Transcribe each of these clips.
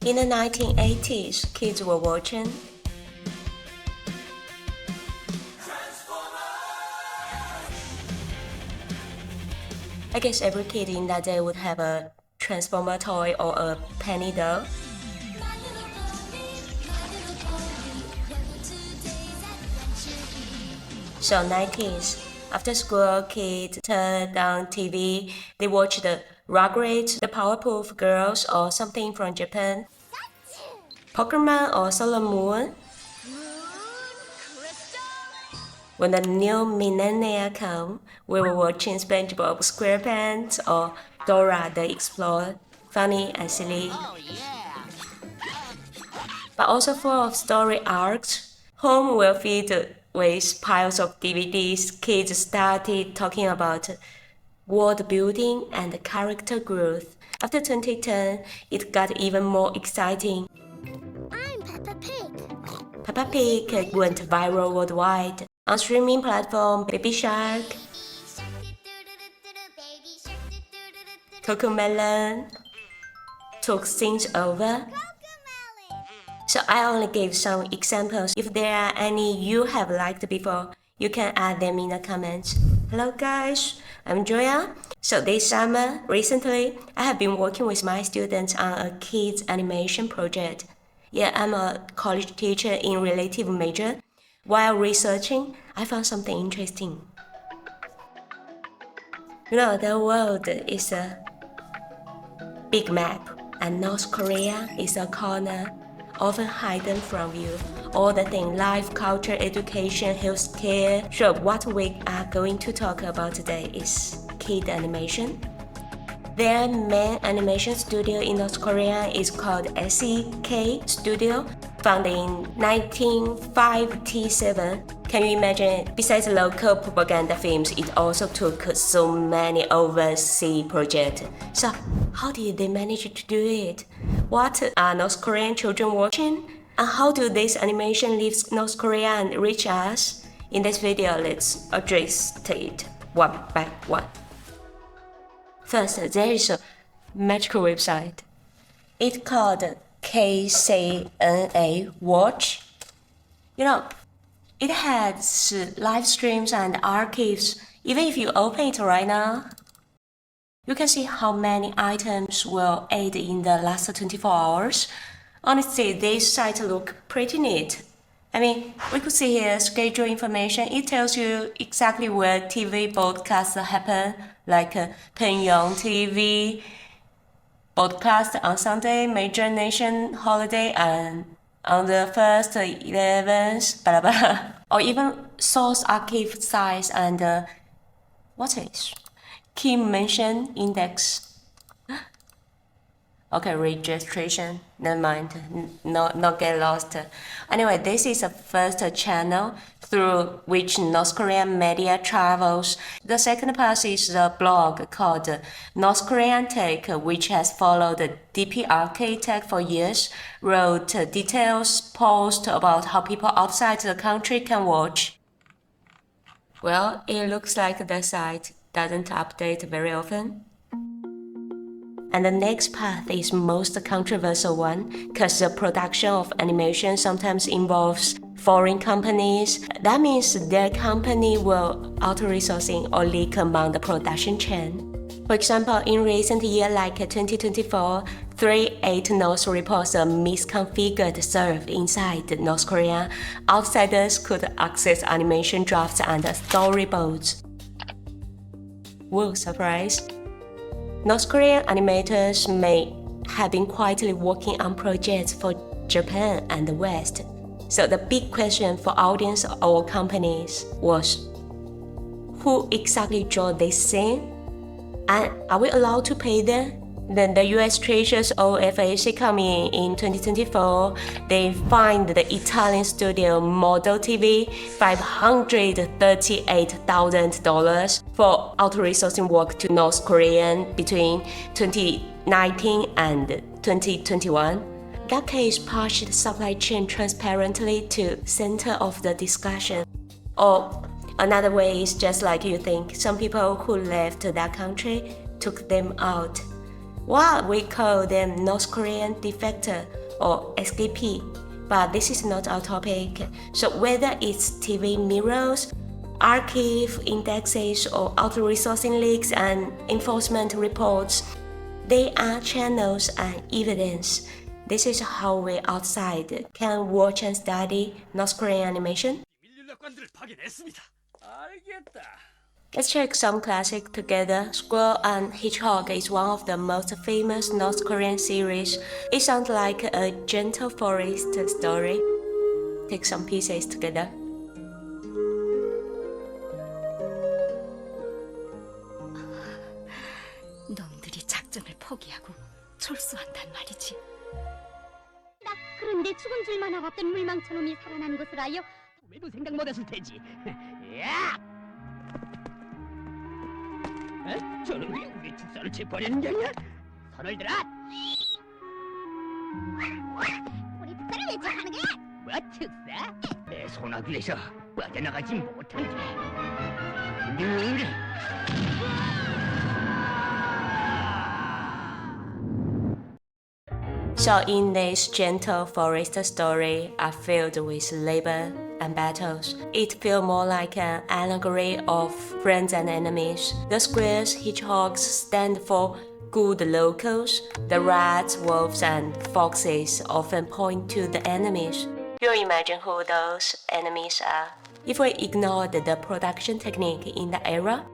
In the 1980s, kids were watching I guess every kid in that day would have a Transformer toy or a penny doll. So 90s, after school, kids turned on TV, they watched the Rugrats, the Powerpuff Girls or something from Japan, Pokémon or Sailor Moon. When the new millennia come, we were watching SpongeBob SquarePants or Dora the Explorer, funny and silly. But also full of story arcs. Home were filled with piles of DVDs. Kids started talking about world building and character growth. After 2010, it got even more exciting. I'm Peppa Pig. Peppa Pig went viral worldwide. On streaming platform Baby Shark, Cocomelon took things over. So I only gave some examples. If there are any you have liked before, you can add them in the comments. Hello guys, I'm Joya. So this summer, recently, I have been working with my students on a kids animation project. Yeah, I'm a college teacher in relative major. While researching, I found something interesting. You know, the world is a big map, and North Korea is a corner, often hidden from view. All the things, life, culture, education, healthcare. So what we are going to talk about today is kid animation. Their main animation studio in North Korea is called SEK Studio, founded in 1957. Can you imagine? Besides local propaganda films, it also took so many overseas projects. So how did they manage to do it? What are North Korean children watching? And how do this animation leave North Korea and reach us? In this video, let's address it one by one. First, there is a magical website. It's called KCNA Watch. You know, it has live streams and archives. Even if you open it right now, you can see how many items were added in the last 24 hours. Honestly, this site looks pretty neat. I mean, we could see here schedule information. It tells you exactly where TV broadcasts happen, like Pyongyang TV broadcast on Sunday, major nation holiday, and on the 1st, 11th, blah blah. Or even source archive size and what is key mention index. Okay, registration, never mind, not get lost. Anyway, this is the first channel through which North Korean media travels. The second part is a blog called North Korean Tech, which has followed the DPRK tech for years, wrote details posts about how people outside the country can watch. Well, it looks like the site doesn't update very often. And the next part is most controversial one, because the production of animation sometimes involves foreign companies. That means their company will auto-resourcing or leak among the production chain. For example, in recent year like 2024, 3 North reports a misconfigured server inside North Korea. Outsiders could access animation drafts and storyboards. Whoa, surprise! North Korean animators may have been quietly working on projects for Japan and the West. So the big question for audience or companies was, who exactly drew this scene? And are we allowed to pay them? Then the US Treasury's OFAC coming in 2024, they fined the Italian studio Model TV $538,000 for auto-resourcing work to North Korean between 2019 and 2021. That case pushed the supply chain transparently to center of the discussion. Or another way is just like you think, some people who left that country took them out. Well, we call them North Korean defector or escapee, but this is not our topic. So whether it's TV mirrors, archive indexes, or outsourcing leaks and enforcement reports, they are channels and evidence. This is how we outside can watch and study North Korean animation. Let's check some classic together. Squirrel and Hedgehog is one of the most famous North Korean series. It sounds like a gentle forest story. Take some pieces together. 놈들이 작전을 포기하고 철수한단 말이지. 나 그런데 죽은 줄만 알았던 물망처럼이 살아난 것을 알려 왜도 생각 못했을 테지. 야! 저놈이 우리 특사를 체포하려는 게 아니야? 손을 들어! 우리 특사를 왜 체포하는 거야? 뭐 특사? 내 소나귀에서 빠져나가지 못한대. So in this gentle forest story are filled with labor and battles. It feels more like an allegory of friends and enemies. The squirrels, hedgehogs stand for good locals. The rats, wolves, and foxes often point to the enemies. You imagine who those enemies are. If we ignored the production technique in the era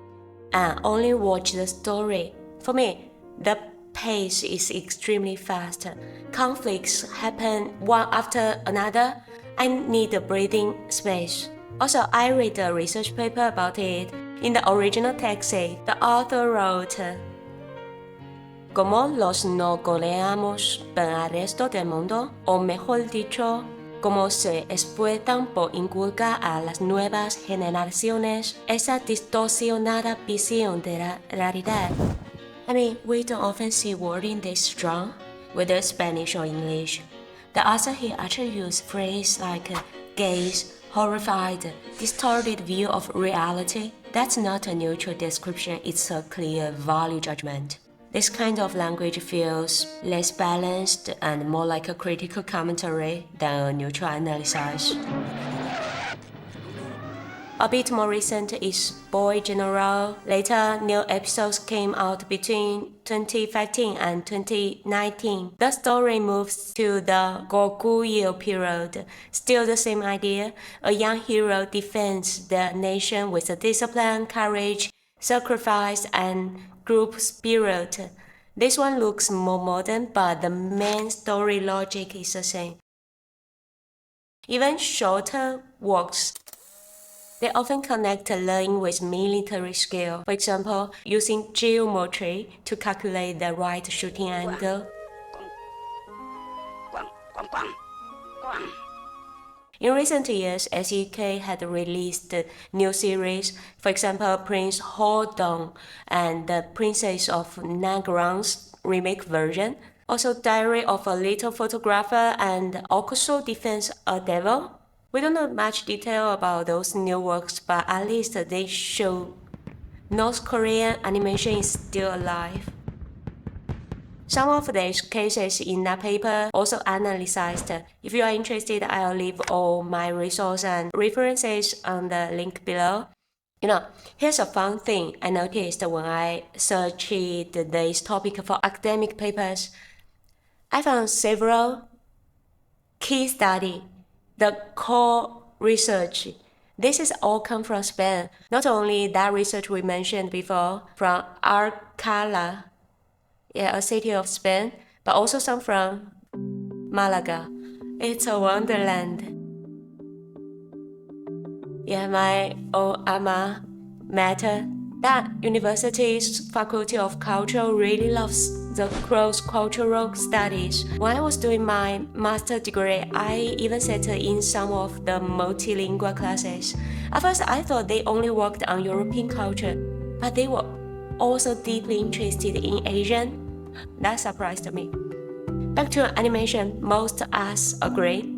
and only watch the story, for me, the pace is extremely fast. Conflicts happen one after another. I need a breathing space. Also, I read a research paper about it. In the original text, the author wrote, Como los no goleamos por el resto del mundo, o mejor dicho, como se esfuerzan por inculcar a las nuevas generaciones esa distorsionada visión de la realidad. I mean, we don't often see wording this strong, whether Spanish or English. The author here actually used phrases like gaze, horrified, distorted view of reality. That's not a neutral description, it's a clear value judgment. This kind of language feels less balanced and more like a critical commentary than a neutral analysis. A bit more recent is Boy General. Later, new episodes came out between 2015 and 2019. The story moves to the Goguryeo period. Still the same idea. A young hero defends the nation with discipline, courage, sacrifice, and group spirit. This one looks more modern, but the main story logic is the same. Even shorter works, they often connect learning with military skill. For example, using geometry to calculate the right shooting angle. In recent years, SEK had released new series, for example, Prince Hodong and the Princess of Nagrang's remake version. Also, Diary of a Little Photographer and Okuso Defends a Devil. We don't know much detail about those new works, but at least they show North Korean animation is still alive. Some of these cases in that paper also analyzed. If you are interested, I'll leave all my resources and references on the link below. Here's a fun thing I noticed when I searched this topic for academic papers. I found several key studies. The core research. This is all come from Spain. Not only that research we mentioned before from Alcalá, a city of Spain, but also some from Malaga. It's a wonderland. My old alma mater. That university's Faculty of Culture really loves the cross-cultural studies. When I was doing my master's degree, I even sat in some of the multilingual classes. At first, I thought they only worked on European culture, but they were also deeply interested in Asian. That surprised me. Back to animation, most of us agree.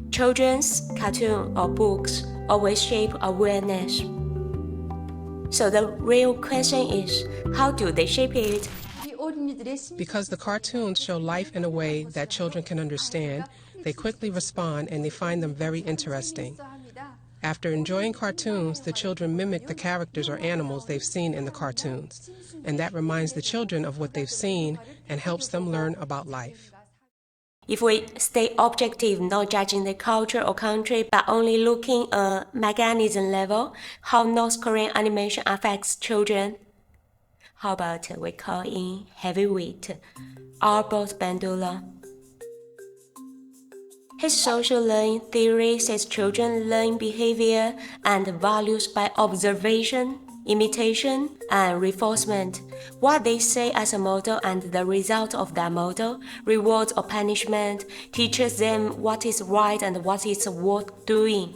Children's cartoons or books always shape awareness. So the real question is, how do they shape it? 이 옷 Because the cartoons show life in a way that children can understand, they quickly respond and they find them very interesting. After enjoying cartoons, the children mimic the characters or animals they've seen in the cartoons, and that reminds the children of what they've seen and helps them learn about life. If we stay objective, not judging the culture or country, but only looking at mechanism level, how North Korean animation affects children, how about we call in heavyweight, Albert Bandura. His social learning theory says children learn behavior and values by observation, imitation, and reinforcement. What they say as a model and the result of that model, rewards or punishment, teaches them what is right and what is worth doing.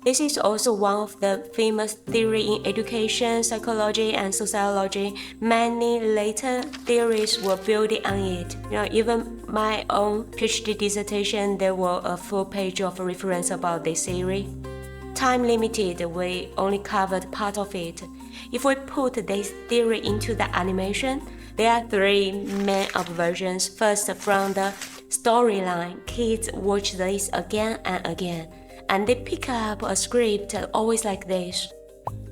This is also one of the famous theories in education, psychology, and sociology. Many later theories were built on it. Even my own PhD dissertation, there were a full page of reference about this theory. Time limited, we only covered part of it. If we put this theory into the animation, there are three main observations. First, from the storyline, kids watch this again and again, and they pick up a script always like this.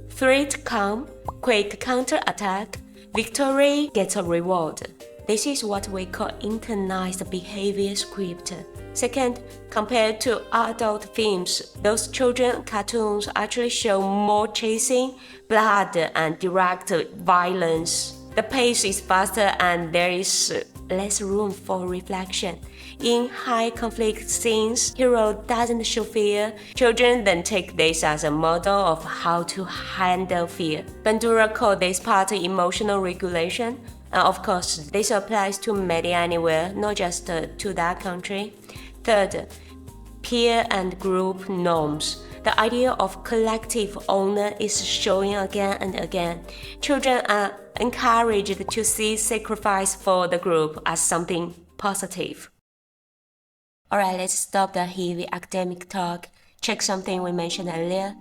Threat come, quick counter-attack, victory gets a reward. This is what we call internalized behavior script. Second, compared to adult films, those children cartoons actually show more chasing, blood, and direct violence. The pace is faster and there is less room for reflection. In high conflict scenes, hero doesn't show fear. Children then take this as a model of how to handle fear. Bandura called this part emotional regulation. And of course, this applies to media anywhere, not just to that country. Third, peer and group norms. The idea of collective honor is showing again and again. Children are encouraged to see sacrifice for the group as something positive. Alright, let's stop the heavy academic talk. Check something we mentioned earlier.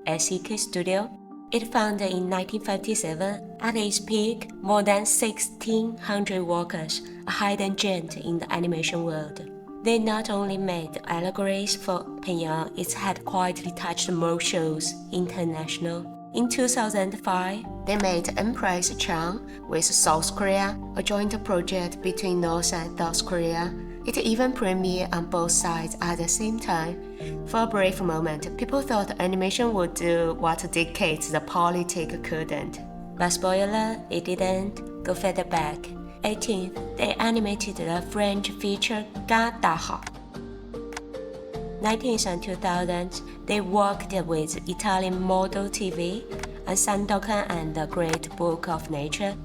SEK Studio. It founded in 1957. At its peak, more than 1,600 workers, a hidden giant in the animation world. They not only made allegories for Pyongyang, it had quietly touched more shows international. In 2005, they made Empress Chang with South Korea, a joint project between North and South Korea. It even premiered on both sides at the same time. For a brief moment, people thought animation would do what decades the politics couldn't. But spoiler, it didn't. Go further back. 18th, they animated the French feature Hedgehog. 19th and 2000s, they worked with Italian Model TV and Sandokan and the Great Book of Nature.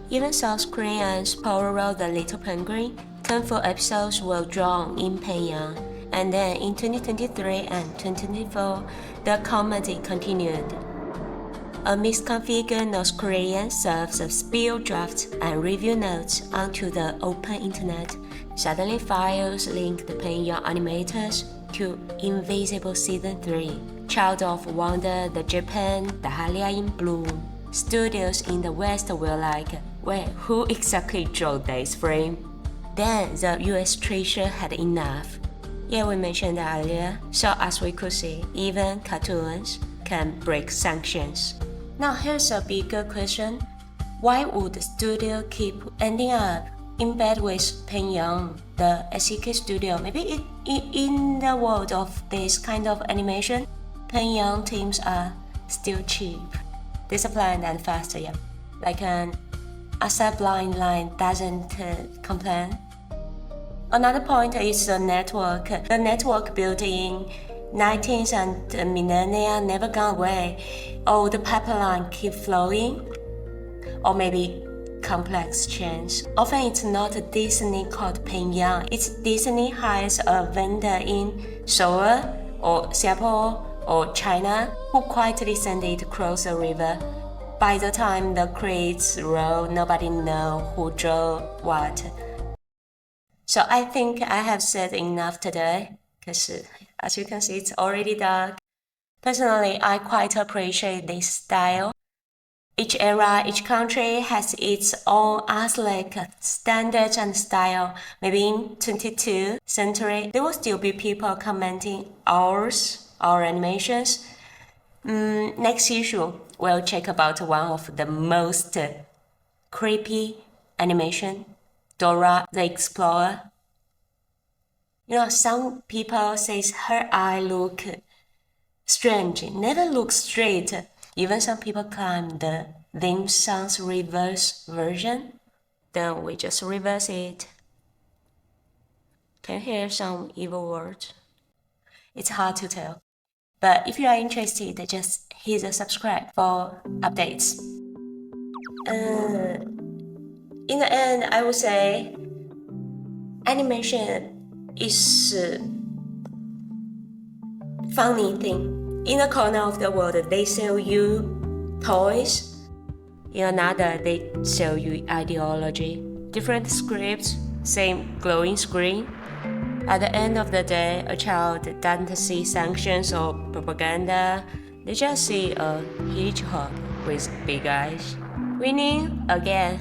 Even South Koreans Pororo the Little Penguin, 10 full episodes were drawn in Pyongyang. And then in 2023 and 2024, the comedy continued. A misconfigured North Korean serves spill drafts and review notes onto the open internet. Suddenly files linked Pyongyang animators to Invisible Season 3, Child of Wonder, the Japan, Dahlia in Bloom. Studios in the West were like, wait, who exactly drew this frame? Then the US treasure had enough. Yeah, we mentioned earlier, so as we could see, even cartoons can break sanctions. Now here's a bigger question. Why would the studio keep ending up in bed with Pyongyang, the SEK Studio? Maybe in the world of this kind of animation, Pyongyang teams are still cheap, disciplined and fast, yeah. Like an ASAP blind line doesn't complain. Another point is the network. The network built in 19th and millennia never gone away. Or the pipeline keep flowing, or maybe complex chains. Often it's not Disney called Pyongyang. It's Disney hires a vendor in Seoul or Singapore or China who quietly send it across the river. By the time the credits roll, nobody knows who drew what. So I think I have said enough today, because as you can see, it's already dark. Personally, I quite appreciate this style. Each era, each country has its own aesthetic standards and style. Maybe in 22nd century, there will still be people commenting our animations. Next issue, we'll check about one of the most creepy animation, Dora the Explorer. Some people say her eye look strange, never look straight. Even some people claim the theme song's reverse version. Then we just reverse it. Can you hear some evil words? It's hard to tell. But if you are interested, just hit the subscribe for updates. In the end, I would say animation is a funny thing. In a corner of the world, they sell you toys. In another, they sell you ideology. Different scripts, same glowing screen. At the end of the day, a child doesn't see sanctions or propaganda. They just see a hedgehog with big eyes. Winning again.